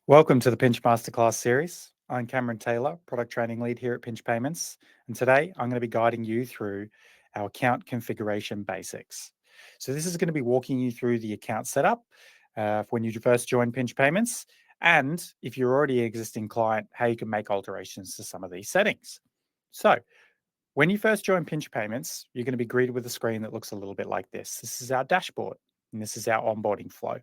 Welcome to the Pinch Masterclass series. I'm Cameron Taylor, product training lead here at Pinch Payments. And today I'm going to be guiding you through our account configuration basics. So this is going to be walking you through the account setup when you first join Pinch Payments. And if you're already an existing client, how you can make alterations to some of these settings. So when you first join Pinch Payments, you're going to be greeted with a screen that looks a little bit like this. This is our dashboard, and this is our onboarding flow.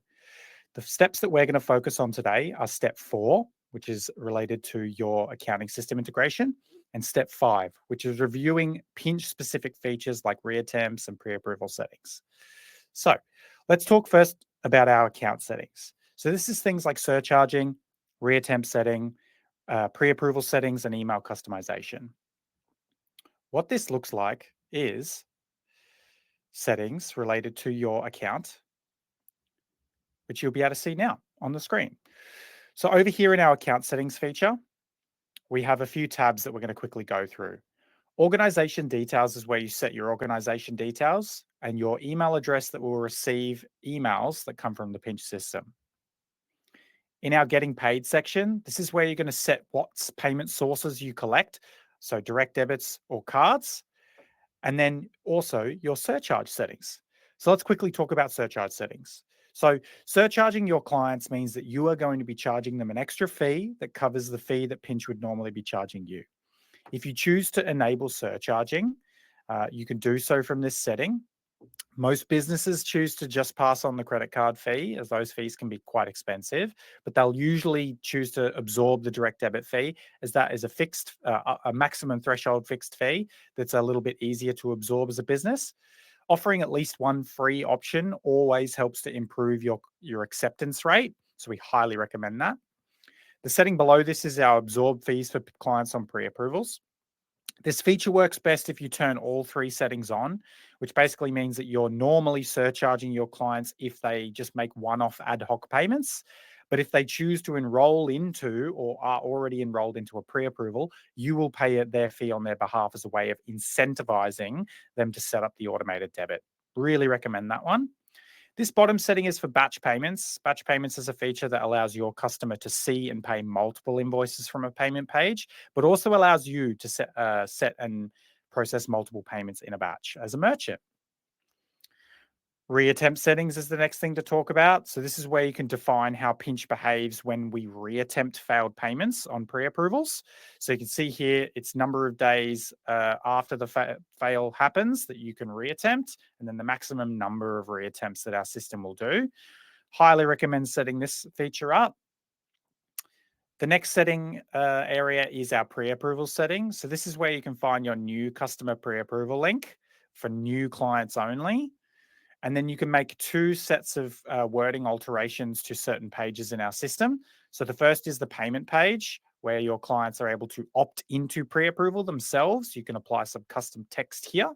The steps that we're going to focus on today are step 4, which is related to your accounting system integration, and step 5, which is reviewing Pinch-specific features like reattempts and pre-approval settings. So let's talk first about our account settings. So this is things like surcharging, reattempt setting, pre-approval settings, and email customization. What this looks like is settings related to your account, which you'll be able to see now on the screen. So over here in our account settings feature, we have a few tabs that we're going to quickly go through. Organization details is where you set your organization details and your email address that will receive emails that come from the Pinch system. In our getting paid section, this is where you're going to set what payment sources you collect, so direct debits or cards, and then also your surcharge settings. So let's quickly talk about surcharge settings. So surcharging your clients means that you are going to be charging them an extra fee that covers the fee that Pinch would normally be charging you. If you choose to enable surcharging, you can do so from this setting. Most businesses choose to just pass on the credit card fee, as those fees can be quite expensive, but they'll usually choose to absorb the direct debit fee, as that is a fixed, a maximum threshold fixed fee that's a little bit easier to absorb as a business. Offering at least one free option always helps to improve your acceptance rate, so we highly recommend that. The setting below this is our absorb fees for clients on pre-approvals. This feature works best if you turn all 3 settings on, which basically means that you're normally surcharging your clients if they just make one-off ad hoc payments. But if they choose to enroll into or are already enrolled into a pre-approval, you will pay their fee on their behalf as a way of incentivizing them to set up the automated debit. Really recommend that one. This bottom setting is for batch payments. Batch payments is a feature that allows your customer to see and pay multiple invoices from a payment page, but also allows you to set and process multiple payments in a batch as a merchant. Reattempt settings is the next thing to talk about. So this is where you can define how Pinch behaves when we reattempt failed payments on pre-approvals. So you can see here, it's number of days after the fail happens that you can reattempt, and then the maximum number of reattempts that our system will do. Highly recommend setting this feature up. The next setting area is our pre-approval settings. So this is where you can find your new customer pre-approval link for new clients only. And then you can make 2 sets of wording alterations to certain pages in our system. So the first is the payment page, where your clients are able to opt into pre-approval themselves. You can apply some custom text here.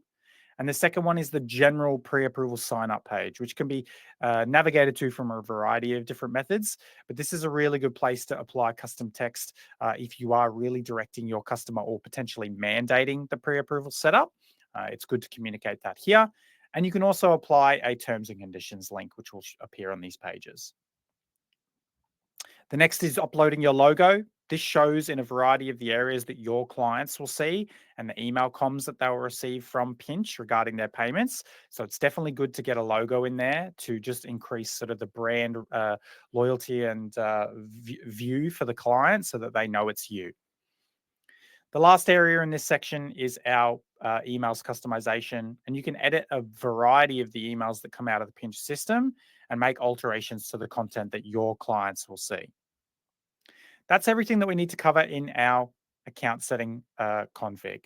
And the second one is the general pre-approval sign-up page, which can be navigated to from a variety of different methods. But this is a really good place to apply custom text if you are really directing your customer or potentially mandating the pre-approval setup. It's good to communicate that here. And you can also apply a terms and conditions link, which will appear on these pages. The next is uploading your logo. This shows in a variety of the areas that your clients will see and the email comms that they will receive from Pinch regarding their payments. So it's definitely good to get a logo in there to just increase sort of the brand loyalty and view for the client so that they know it's you. The last area in this section is our emails customization, and you can edit a variety of the emails that come out of the Pinch system and make alterations to the content that your clients will see. That's everything that we need to cover in our account setting config.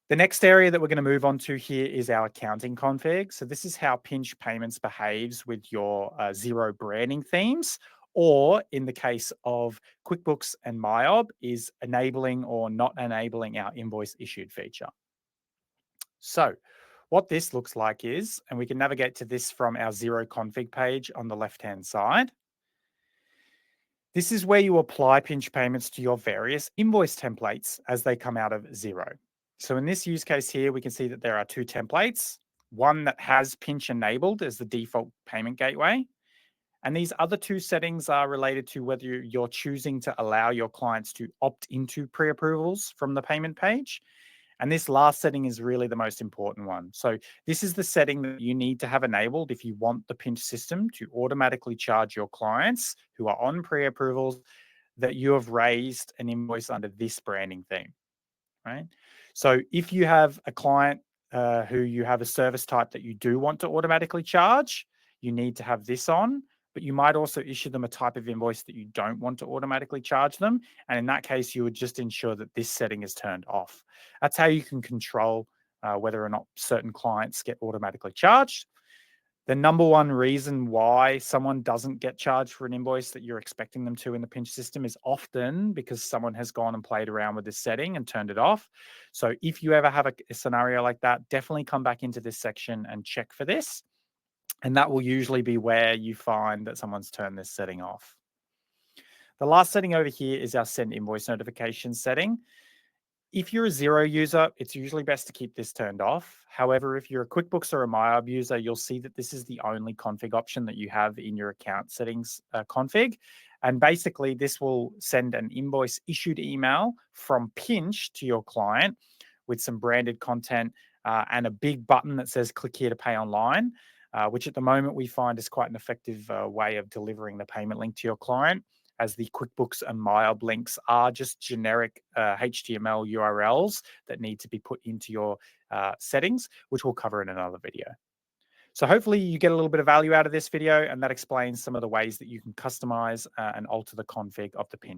The next area that we're going to move on to here is our accounting config. So this is how Pinch Payments behaves with your zero branding themes, or in the case of QuickBooks and MyOb, is enabling or not enabling our invoice issued feature. So what this looks like is, and we can navigate to this from our zero config page on the left-hand side. This is where you apply Pinch Payments to your various invoice templates as they come out of zero. So in this use case here, we can see that there are 2 templates, one that has Pinch enabled as the default payment gateway, And these other two settings are related to whether you're choosing to allow your clients to opt into pre-approvals from the payment page. And this last setting is really the most important one. So this is the setting that you need to have enabled if you want the Pinch system to automatically charge your clients who are on pre-approvals that you have raised an invoice under this branding theme, right? So if you have a client who you have a service type that you do want to automatically charge, you need to have this on, but you might also issue them a type of invoice that you don't want to automatically charge them. And in that case, you would just ensure that this setting is turned off. That's how you can control whether or not certain clients get automatically charged. The number one reason why someone doesn't get charged for an invoice that you're expecting them to in the Pinch system is often because someone has gone and played around with this setting and turned it off. So if you ever have a scenario like that, definitely come back into this section and check for this. And that will usually be where you find that someone's turned this setting off. The last setting over here is our send invoice notifications setting. If you're a Xero user, it's usually best to keep this turned off. However, if you're a QuickBooks or a MyHub user, you'll see that this is the only config option that you have in your account settings config. And basically, this will send an invoice issued email from Pinch to your client with some branded content and a big button that says click here to pay online, which at the moment we find is quite an effective way of delivering the payment link to your client, as the QuickBooks and MyHub links are just generic HTML URLs that need to be put into your settings, which we'll cover in another video. So hopefully you get a little bit of value out of this video, and that explains some of the ways that you can customize and alter the config of the Pinch